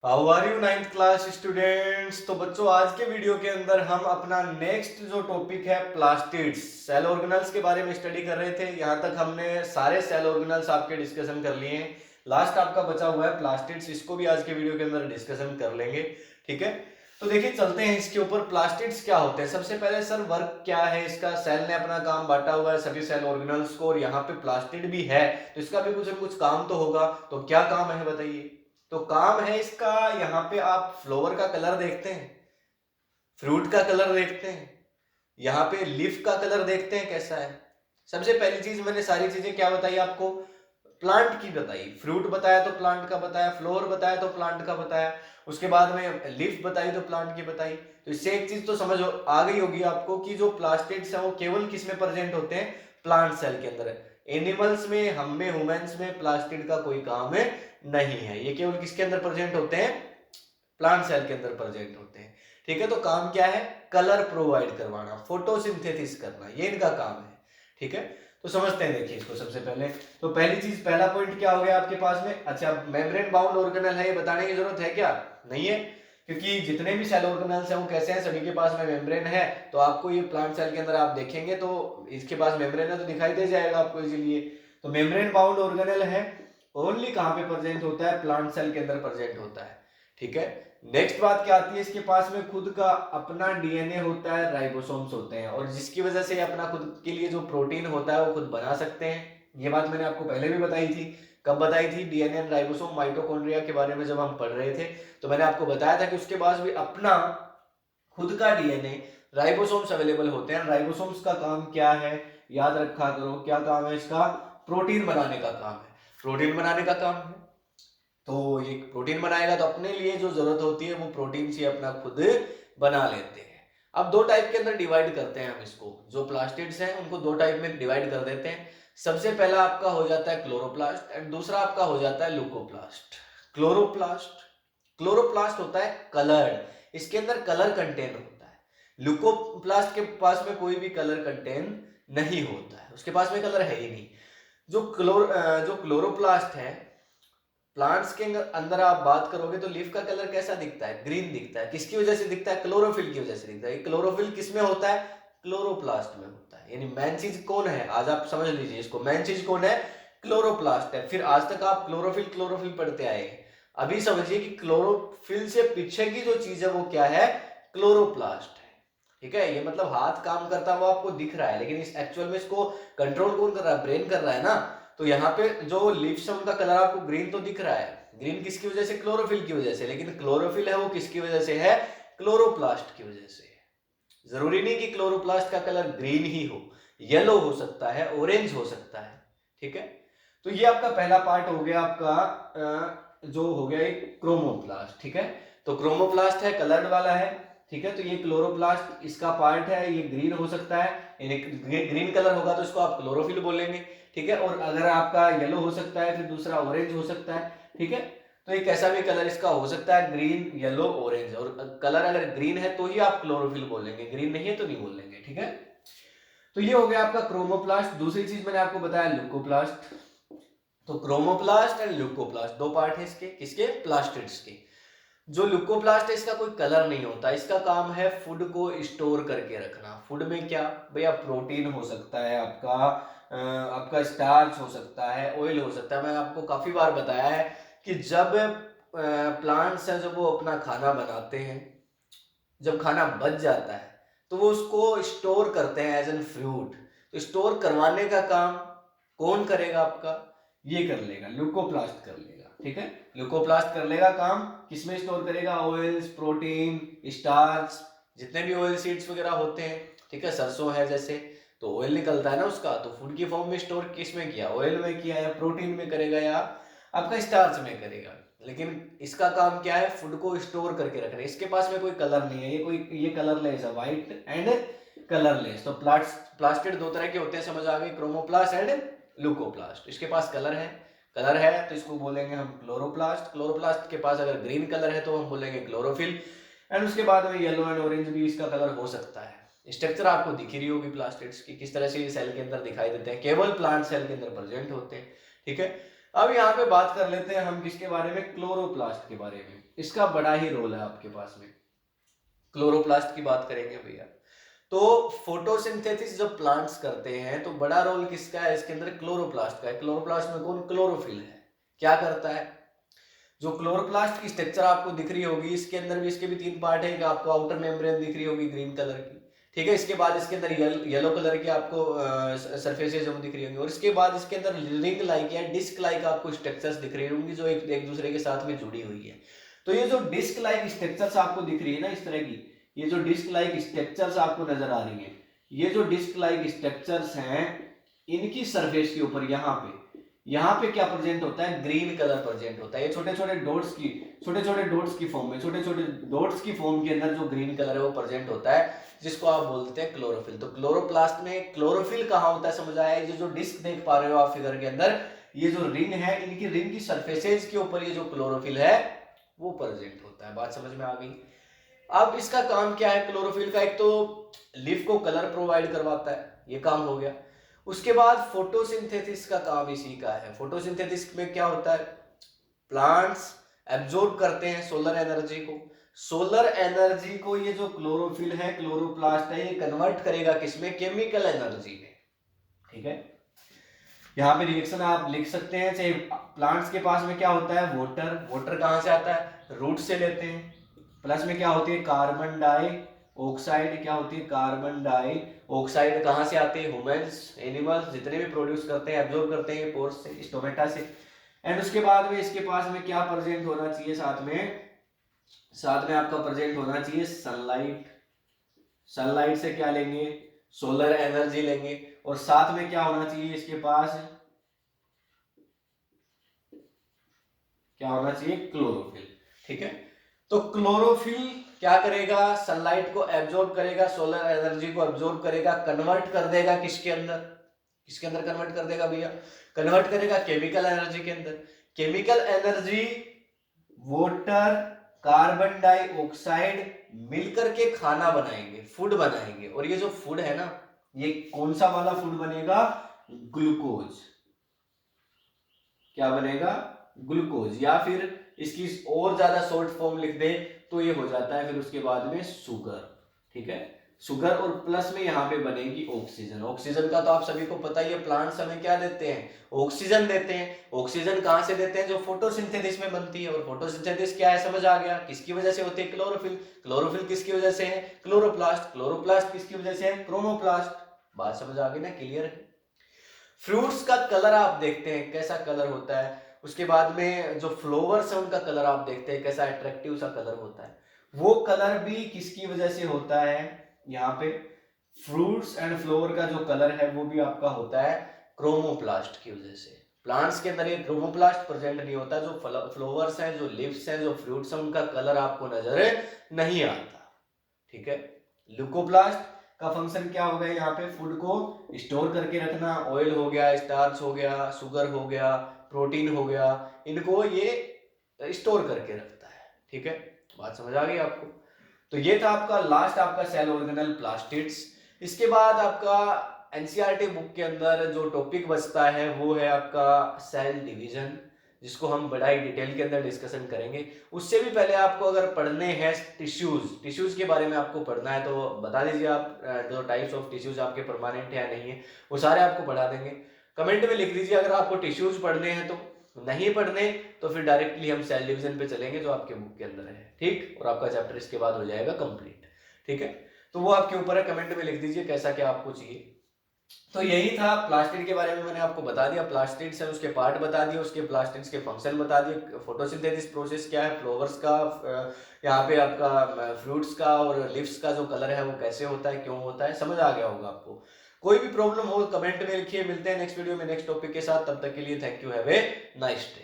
How are you ninth class students. तो बच्चों, आज के वीडियो के अंदर हम अपना नेक्स्ट जो टॉपिक है प्लास्टिड्स सेल ऑर्गेनल्स के बारे में स्टडी कर रहे थे। यहाँ तक हमने सारे सेल ऑर्गेनल्स आपके डिस्कशन कर लिए हैं। लास्ट आपका बचा हुआ है प्लास्टिड्स, इसको भी आज के वीडियो के अंदर डिस्कशन कर लेंगे। ठीक है, तो देखिए चलते हैं इसके ऊपर। प्लास्टिड्स क्या होते हैं? सबसे पहले सर वर्क क्या है इसका। सेल ने अपना काम बांटा हुआ है सभी सेल ऑर्गेनल्स को, और यहाँ पे प्लास्टिड भी है तो इसका भी कुछ न कुछ काम तो होगा। तो क्या काम है बताइए? तो काम है इसका, यहाँ पे आप फ्लावर का कलर देखते हैं, फ्रूट का कलर देखते हैं, यहाँ पे लीफ का कलर देखते हैं कैसा है। सबसे पहली चीज मैंने सारी चीजें क्या बताई आपको? प्लांट की बताई। फ्रूट बताया तो प्लांट का बताया, फ्लावर बताया तो प्लांट का बताया, उसके बाद में लीफ बताई तो प्लांट की बताई। तो इससे एक चीज तो समझ आ गई होगी आपको कि जो प्लास्टिड्स हैं वो केवल किस में प्रेजेंट होते हैं? प्लांट सेल के अंदर। एनिमल्स में, हम में, ह्यूमंस में प्लास्टिड का कोई काम नहीं है। ये केवल किसके अंदर प्रेजेंट होते हैं? प्लांट सेल के अंदर प्रेजेंट होते हैं। ठीक है, तो काम क्या है? कलर प्रोवाइड करवाना, फोटोसिंथेसिस करना, ये इनका काम है। ठीक है, तो समझते हैं। देखिए इसको सबसे पहले, तो पहली चीज, पहला पॉइंट क्या हो गया आपके पास में? अच्छा, मेम्ब्रेन बाउंड ऑर्गेनल है, ये बताने की जरूरत है क्या? नहीं है, क्योंकि जितने भी सेल ऑर्गेनल्स हैं वो कैसे हैं? सभी के पास में मेम्ब्रेन है। तो आपको ये प्लांट सेल के अंदर आप देखेंगे तो इसके पास मेम्ब्रेन है तो दिखाई दे जाएगा आपको इसीलिए। तो मेम्ब्रेन बाउंड ऑर्गेनल है, ओनली कहां पे प्रेजेंट होता है? प्लांट सेल के अंदर प्रेजेंट होता है। ठीक है, नेक्स्ट बात क्या आती है? इसके पास में खुद का अपना डीएनए होता है, राइबोसोम्स होते हैं, और जिसकी वजह से अपना खुद के लिए जो प्रोटीन होता है वो खुद बना सकते हैं। ये बात मैंने आपको पहले भी बताई थी। कब बताई थी? डीएनए एंड राइबोसोम माइटोकॉन्ड्रिया के बारे में जब हम पढ़ रहे थे, तो मैंने आपको बताया था कि उसके पास भी अपना खुद का डीएनए, राइबोसोम्स अवेलेबल होते हैं। राइबोसोम्स का काम क्या है? याद रखा करो, क्या काम है इसका? प्रोटीन बनाने का काम है। प्रोटीन बनाने का काम है, तो ये प्रोटीन बनाएगा तो अपने लिए जो जरूरत होती है वो प्रोटीन से अपना खुद बना लेते हैं। अब दो टाइप के अंदर डिवाइड करते हैं हम इसको। जो प्लास्टिड्स हैं उनको दो टाइप में डिवाइड कर देते हैं। सबसे पहला आपका हो जाता है क्लोरोप्लास्ट, एंड दूसरा आपका हो जाता है ल्यूकोप्लास्ट। क्लोरोप्लास्ट, क्लोरोप्लास्ट होता है कलर्ड, इसके अंदर कलर कंटेन होता है। ल्यूकोप्लास्ट के पास में कोई भी कलर कंटेन नहीं होता है, उसके पास में कलर है ही नहीं। जो क्लोरोप्लास्ट है, प्लांट्स के अंदर आप बात करोगे तो लीफ का कलर कैसा दिखता है? ग्रीन दिखता है। किसकी वजह से दिखता है? क्लोरोफिल की वजह से दिखता है। क्लोरोफिल किसमें होता है? क्लोरोप्लास्ट में होता है। यानी मेन चीज कौन है? आज आप समझ लीजिए इसको, मेन चीज कौन है? क्लोरोप्लास्ट है। फिर आज तक आप क्लोरोफिल क्लोरोफिल पढ़ते आए हैं, अभी समझिए कि क्लोरोफिल से पीछे की जो चीज है वो क्या है? क्लोरोप्लास्ट है। ठीक है, ये मतलब हाथ काम करता हुआ आपको दिख रहा है, लेकिन इस एक्चुअल में इसको कंट्रोल कौन कर रहा है? ब्रेन कर रहा है ना। तो यहाँ पे जो लीव्स है उनका कलर आपको ग्रीन तो दिख रहा है। ग्रीन किसकी वजह से? क्लोरोफिल की वजह से। लेकिन क्लोरोफिल है वो किसकी वजह से है? क्लोरोप्लास्ट की वजह से। जरूरी नहीं कि क्लोरोप्लास्ट का कलर ग्रीन ही हो, येलो हो सकता है, ऑरेंज हो सकता है। ठीक है, तो ये आपका पहला पार्ट हो गया आपका जो हो गया एक क्रोमोप्लास्ट। ठीक है, तो क्रोमोप्लास्ट है, कलर्ड वाला है। ठीक है, तो ये क्लोरोप्लास्ट इसका पार्ट है, ये ग्रीन हो सकता है, यानी ग्रीन कलर होगा तो इसको आप क्लोरोफिल बोलेंगे। ठीक है, और अगर आपका येलो हो सकता है, फिर दूसरा ऑरेंज हो सकता है। ठीक है, तो एक ऐसा भी कलर इसका हो सकता है, ग्रीन, येलो, ऑरेंज, और कलर अगर ग्रीन है तो ही आप क्लोरोफिल बोलेंगे, ग्रीन नहीं है तो नहीं बोलेंगे। ठीक है, तो ये हो गया आपका क्रोमोप्लास्ट। दूसरी चीज मैंने आपको बताया ल्यूकोप्लास्ट। तो क्रोमोप्लास्ट एंड ल्यूकोप्लास्ट दो पार्ट है इसके, किसके? प्लास्टिड्स के। जो ल्यूकोप्लास्ट है इसका कोई कलर नहीं होता, इसका काम है फूड को स्टोर करके रखना। फूड में क्या भैया? प्रोटीन हो सकता है आपका स्टार्च हो सकता है, ऑयल हो सकता है। मैंने आपको काफी बार बताया है कि जब प्लांट्स हैं जब वो अपना खाना बनाते हैं, जब खाना बच जाता है तो वो उसको स्टोर करते हैं एज एन फ्रूट। तो स्टोर करवाने का काम कौन करेगा आपका? ये कर लेगा, ल्यूकोप्लास्ट कर लेगा। ठीक है, ल्यूकोप्लास्ट कर लेगा काम, किसमें स्टोर करेगा? ऑयल्स, प्रोटीन, स्टार्च, जितने भी ऑयल सीड्स वगैरह होते हैं। ठीक है, सरसों है जैसे, तो ऑयल निकलता है ना उसका, तो फूड की फॉर्म में स्टोर किस में किया? ऑयल में किया, या प्रोटीन में करेगा, या आपका स्टार्च में करेगा। लेकिन इसका काम क्या है? फूड को स्टोर करके रखना। इसके पास में कोई कलर नहीं है, ये कलरलेस है, व्हाइट एंड कलरलेस। तो प्लास्टिड दो तरह के होते हैं, समझ आ गई? Chromoplast and leucoplast. इसके पास कलर है तो इसको बोलेंगे हम क्लोरोप्लास्ट। क्लोरोप्लास्ट के पास अगर ग्रीन कलर है तो हम बोलेंगे क्लोरोफिल। एंड उसके बाद में येलो एंड ऑरेंज भी इसका कलर हो सकता है। स्ट्रक्चर आपको दिख ही रही होगी प्लास्टिड्स की, किस तरह से ये सेल के अंदर दिखाई देते हैं, केवल प्लांट सेल के अंदर प्रेजेंट होते हैं। ठीक है, अब यहाँ पे बात कर लेते हैं हम किसके बारे में? क्लोरोप्लास्ट के बारे में। इसका बड़ा ही रोल है आपके पास में। क्लोरोप्लास्ट की बात करेंगे भैया, तो फोटोसिंथेसिस जो प्लांट्स करते हैं तो बड़ा रोल किसका है इसके अंदर? क्लोरोप्लास्ट का है। क्लोरोप्लास्ट में कौन? क्लोरोफिल है। क्या करता है? जो क्लोरोप्लास्ट की स्ट्रक्चर आपको दिख रही होगी, इसके अंदर भी इसके भी 3 पार्ट है। आपको आउटर मेम्ब्रेन दिख रही होगी ग्रीन कलर की, ठीक है। इसके बाद इसके अंदर येलो कलर की आपको सरफेसेज दिख रही होंगी, और इसके बाद इसके अंदर रिंग लाइक या डिस्क लाइक आपको स्ट्रक्चर्स दिख रही होंगी जो एक दूसरे के साथ में जुड़ी हुई है। तो ये जो डिस्क लाइक स्ट्रक्चर्स आपको दिख रही है ना इस तरह की, ये जो डिस्क लाइक स्ट्रक्चर्स आपको नजर आ रही है, ये जो डिस्क लाइक स्ट्रक्चर्स हैं, इनकी सरफेस के ऊपर यहाँ पे क्या प्रेजेंट होता है? ग्रीन कलर प्रेजेंट होता है। ये छोटे छोटे डॉट्स की फॉर्म में, छोटे छोटे डॉट्स की फॉर्म के अंदर जो ग्रीन कलर है वो प्रेजेंट होता है, जिसको आप बोलते हैं क्लोरोफिल। तो क्लोरोप्लास्ट में क्लोरोफिल कहाँ होता है समझ आया? ये जो डिस्क देख पा रहे हो आप फिगर के अंदर, ये जो रिंग है, इनकी रिंग की सरफेसेज के ऊपर ये जो क्लोरोफिल है वो प्रेजेंट होता है। बात समझ में आ गई? अब इसका काम क्या है क्लोरोफिल का? एक तो लीफ को कलर प्रोवाइड करवाता है, ये काम हो गया। उसके बाद फोटोसिंथेसिस का काम इसी का है। फोटोसिंथेसिस में क्या होता है? प्लांट्स एब्जॉर्ब करते हैं सोलर एनर्जी को। सोलर एनर्जी को ये जो क्लोरोफिल है, क्लोरोप्लास्ट है, ये कन्वर्ट करेगा किसमें? केमिकल एनर्जी में, ठीक है। यहाँ पे रिएक्शन आप लिख सकते हैं। चाहे प्लांट्स के पास में क्या होता है? वाटर कहां से आता है? रूट से लेते हैं। प्लस में क्या होती है? कार्बन डाई ऑक्साइड। क्या होती है? कार्बन डाई ऑक्साइड कहां से आती है? ह्यूमंस, एनिमल्स, जितने भी प्रोड्यूस करते हैं, एब्जॉर्ब करते हैं पोर्स से, स्टोमेटा से। एंड उसके बाद में इसके पास में क्या प्रेजेंट होना चाहिए? साथ में आपका प्रेजेंट होना चाहिए सनलाइट। सनलाइट से क्या लेंगे? सोलर एनर्जी लेंगे। और साथ में क्या होना चाहिए इसके पास? क्या होना चाहिए? क्लोरोफिल, ठीक है। तो क्लोरोफिल क्या करेगा? सनलाइट को एब्जॉर्ब करेगा, सोलर एनर्जी को एब्जॉर्ब करेगा, कन्वर्ट कर देगा किसके अंदर? किसके अंदर कन्वर्ट कर देगा भैया? कन्वर्ट करेगा केमिकल एनर्जी के अंदर। Chemical energy water, carbon dioxide मिलकर के खाना बनाएंगे, फूड बनाएंगे। और ये जो फूड है ना, ये कौन सा वाला फूड बनेगा? ग्लूकोज। क्या बनेगा? ग्लूकोज। या फिर इसकी और ज्यादा शॉर्ट फॉर्म लिख दे तो ये हो जाता है फिर उसके बाद में शुगर, ठीक है। शुगर, और प्लस में यहाँ पे बनेगी ऑक्सीजन। ऑक्सीजन का तो आप सभी को पता ही है, प्लांट्स हमें क्या देते हैं? ऑक्सीजन देते हैं। ऑक्सीजन कहाँ से देते हैं? जो फोटोसिंथेसिस में बनती है। और फोटोसिंथेसिस क्या है समझ आ गया? किसकी वजह से होती है? क्लोरोफिल। क्लोरोफिल किसकी वजह से है? क्लोरोप्लास्ट। क्लोरोप्लास्ट किसकी वजह से है? क्रोमोप्लास्ट। बात समझ आ गई ना? क्लियर है? फ्रूट्स का कलर आप देखते हैं कैसा कलर होता है। उसके बाद में जो फ्लावर्स है उनका कलर आप देखते हैं कैसा अट्रैक्टिव सा कलर होता है। वो कलर भी किसकी वजह से होता है? यहाँ पे फ्रूट्स एंड फ्लावर का जो कलर है वो भी आपका होता है क्रोमोप्लास्ट की वजह से। प्लांट्स के अंदर ये क्रोमोप्लास्ट प्रेजेंट नहीं होता। जो फ्लावर्स हैं, जो लीव्स हैं, जो फ्रूट्स हैं, उनका कलर आपको नजर नहीं आता, ठीक है। ल्यूकोप्लास्ट का फंक्शन क्या हो गया? यहाँ पे फूड को स्टोर करके रखना। ऑयल हो गया, स्टार्च हो गया, शुगर हो गया, प्रोटीन हो गया, इनको ये स्टोर करके रखता है, ठीक है। बात समझ आ गई आपको? तो ये था आपका लास्ट आपका सेल ऑर्गेनल प्लास्टिड्स। इसके बाद आपका एनसीईआरटी बुक के अंदर जो टॉपिक बचता है वो है आपका सेल डिवीजन, जिसको हम बड़ा ही डिटेल के अंदर डिस्कशन करेंगे। उससे भी पहले आपको अगर पढ़ने हैं टिश्यूज के बारे में आपको पढ़ना है तो बता दीजिए आप जो टाइप्स ऑफ टिश्यूज आपके परमानेंट है या नहीं है, वो सारे आपको पढ़ा देंगे। कमेंट में लिख दीजिए अगर आपको टिश्यूज पढ़ने हैं। तो नहीं पढ़ने तो फिर डायरेक्टली हम सेल डिवीजन पे चलेंगे जो आपके बुक के अंदर है, ठीक। और आपका चैप्टर इसके बाद हो जाएगा कंप्लीट, ठीक है। तो वो आपके ऊपर है, कमेंट में लिख दीजिए कैसा क्या आपको चाहिए। तो यही था प्लास्टिड के बारे में, मैंने आपको बता दिया। प्लास्टिड्स है उसके पार्ट बता दिए, उसके प्लास्टिड्स के फंक्शन बता दिए, फोटोसिंथेसिस प्रोसेस क्या है, फ्लावर्स का, यहाँ पे आपका फ्रूट्स का और लीव्स का जो कलर है वो कैसे होता है, क्यों होता है, समझ आ गया होगा आपको। कोई भी प्रॉब्लम हो कमेंट में लिखिए। मिलते हैं नेक्स्ट वीडियो में नेक्स्ट टॉपिक के साथ। तब तक के लिए thank you, have a nice day.